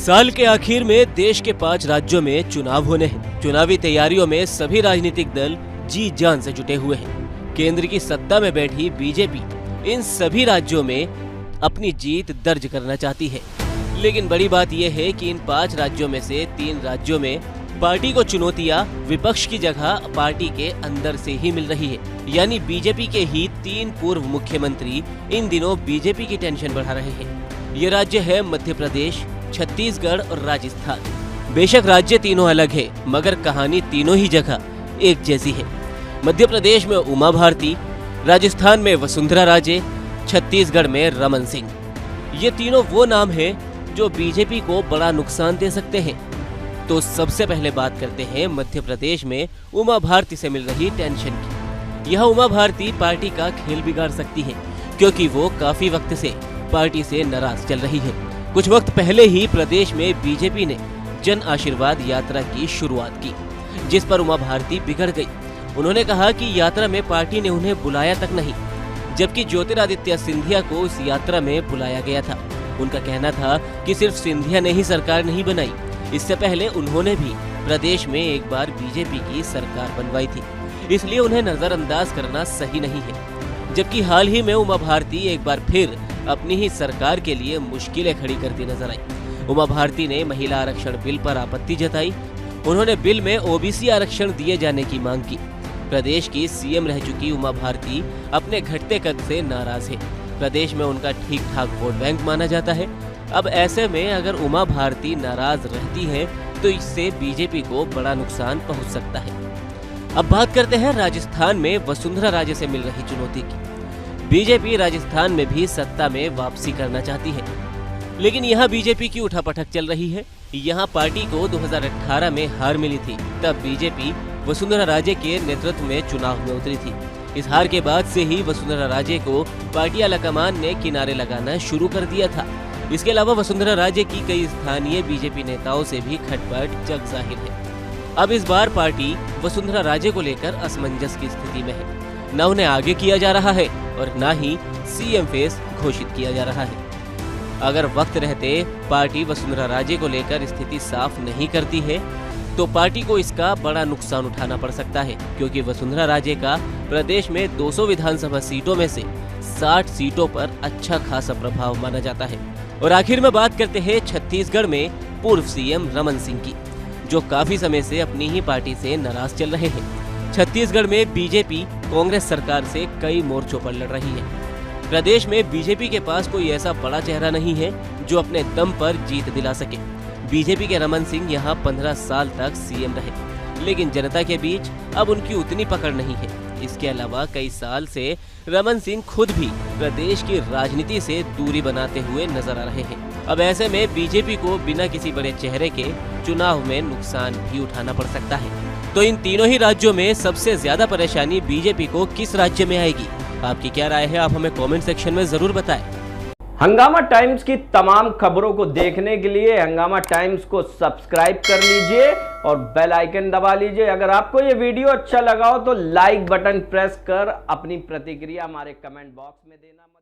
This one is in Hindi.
साल के आखिर में देश के 5 राज्यों में चुनाव होने हैं। चुनावी तैयारियों में सभी राजनीतिक दल जी जान से जुटे हुए हैं। केंद्र की सत्ता में बैठी बीजेपी इन सभी राज्यों में अपनी जीत दर्ज करना चाहती है। लेकिन बड़ी बात यह है कि इन 5 राज्यों में से 3 राज्यों में पार्टी को चुनौतियां विपक्ष की जगह पार्टी के अंदर से ही मिल रही है। यानी बीजेपी के ही 3 पूर्व मुख्यमंत्री इन दिनों बीजेपी की टेंशन बढ़ा रहे हैं। ये राज्य है मध्य प्रदेश, छत्तीसगढ़ और राजस्थान। बेशक राज्य तीनों अलग है, मगर कहानी तीनों ही जगह एक जैसी है। मध्य प्रदेश में उमा भारती, राजस्थान में वसुंधरा राजे, छत्तीसगढ़ में रमन सिंह। ये तीनों वो नाम हैं जो बीजेपी को बड़ा नुकसान दे सकते हैं। तो सबसे पहले बात करते हैं मध्य प्रदेश में उमा भारती से मिल रही टेंशन की। यह उमा भारती पार्टी का खेल बिगाड़ सकती है, क्योंकि वो काफी वक्त से पार्टी से नाराज चल रही है। कुछ वक्त पहले ही प्रदेश में बीजेपी ने जन आशीर्वाद यात्रा की शुरुआत की, जिस पर उमा भारती बिगड़ गई। उन्होंने कहा कि यात्रा में पार्टी ने उन्हें बुलाया तक नहीं, जबकि ज्योतिरादित्य सिंधिया को इस यात्रा में बुलाया गया था। उनका कहना था कि सिर्फ सिंधिया ने ही सरकार नहीं बनाई, इससे पहले उन्होंने भी प्रदेश में एक बार बीजेपी की सरकार बनवाई थी, इसलिए उन्हें नजरअंदाज करना सही नहीं है। जबकि हाल ही में उमा भारती एक बार फिर अपनी ही सरकार के लिए मुश्किलें खड़ी करती नजर आई। उमा भारती ने महिला आरक्षण बिल पर आपत्ति जताई। उन्होंने बिल में ओबीसी आरक्षण दिए जाने की मांग की। प्रदेश की सीएम रह चुकी उमा भारती अपने घटते कद से नाराज है। प्रदेश में उनका ठीक ठाक वोट बैंक माना जाता है। अब ऐसे में अगर उमा भारती नाराज रहती है तो इससे बीजेपी को बड़ा नुकसान पहुंच सकता है। अब बात करते हैं राजस्थान में वसुंधरा राजे से मिल रही चुनौती की। बीजेपी राजस्थान में भी सत्ता में वापसी करना चाहती है, लेकिन यहाँ बीजेपी की उठापटक चल रही है। यहाँ पार्टी को 2018 में हार मिली थी, तब बीजेपी वसुंधरा राजे के नेतृत्व में चुनाव में उतरी थी। इस हार के बाद से ही वसुंधरा राजे को पार्टी आलाकमान ने किनारे लगाना शुरू कर दिया था। इसके अलावा वसुंधरा राजे की कई स्थानीय बीजेपी नेताओं से भी खटपट जग जाहिर है। अब इस बार पार्टी वसुंधरा राजे को लेकर असमंजस की स्थिति में है। न उन्हें आगे किया जा रहा है और न ही सीएम फेस घोषित किया जा रहा है। अगर वक्त रहते पार्टी वसुंधरा राजे को लेकर स्थिति साफ नहीं करती है तो पार्टी को इसका बड़ा नुकसान उठाना पड़ सकता है, क्योंकि वसुंधरा राजे का प्रदेश में 200 विधानसभा सीटों में से 60 सीटों पर अच्छा खासा प्रभाव माना जाता है। और आखिर में बात करते हैं छत्तीसगढ़ में पूर्व सीएम रमन सिंह की, जो काफी समय से अपनी ही पार्टी से नाराज चल रहे हैं। छत्तीसगढ़ में बीजेपी कांग्रेस सरकार से कई मोर्चों पर लड़ रही है। प्रदेश में बीजेपी के पास कोई ऐसा बड़ा चेहरा नहीं है जो अपने दम पर जीत दिला सके। बीजेपी के रमन सिंह यहाँ 15 साल तक सीएम रहे, लेकिन जनता के बीच अब उनकी उतनी पकड़ नहीं है। इसके अलावा कई साल से रमन सिंह खुद भी प्रदेश की राजनीति से दूरी बनाते हुए नजर आ रहे हैं। अब ऐसे में बीजेपी को बिना किसी बड़े चेहरे के चुनाव में नुकसान भी उठाना पड़ सकता है। तो इन तीनों ही राज्यों में सबसे ज्यादा परेशानी बीजेपी को किस राज्य में आएगी? आपकी क्या राय है? आप हमें कमेंट सेक्शन में जरूर बताएं। हंगामा टाइम्स की तमाम खबरों को देखने के लिए हंगामा टाइम्स को सब्सक्राइब कर लीजिए और बेल आइकन दबा लीजिए। अगर आपको ये वीडियो अच्छा लगा हो तो लाइक बटन प्रेस कर अपनी प्रतिक्रिया हमारे कमेंट बॉक्स में देना मत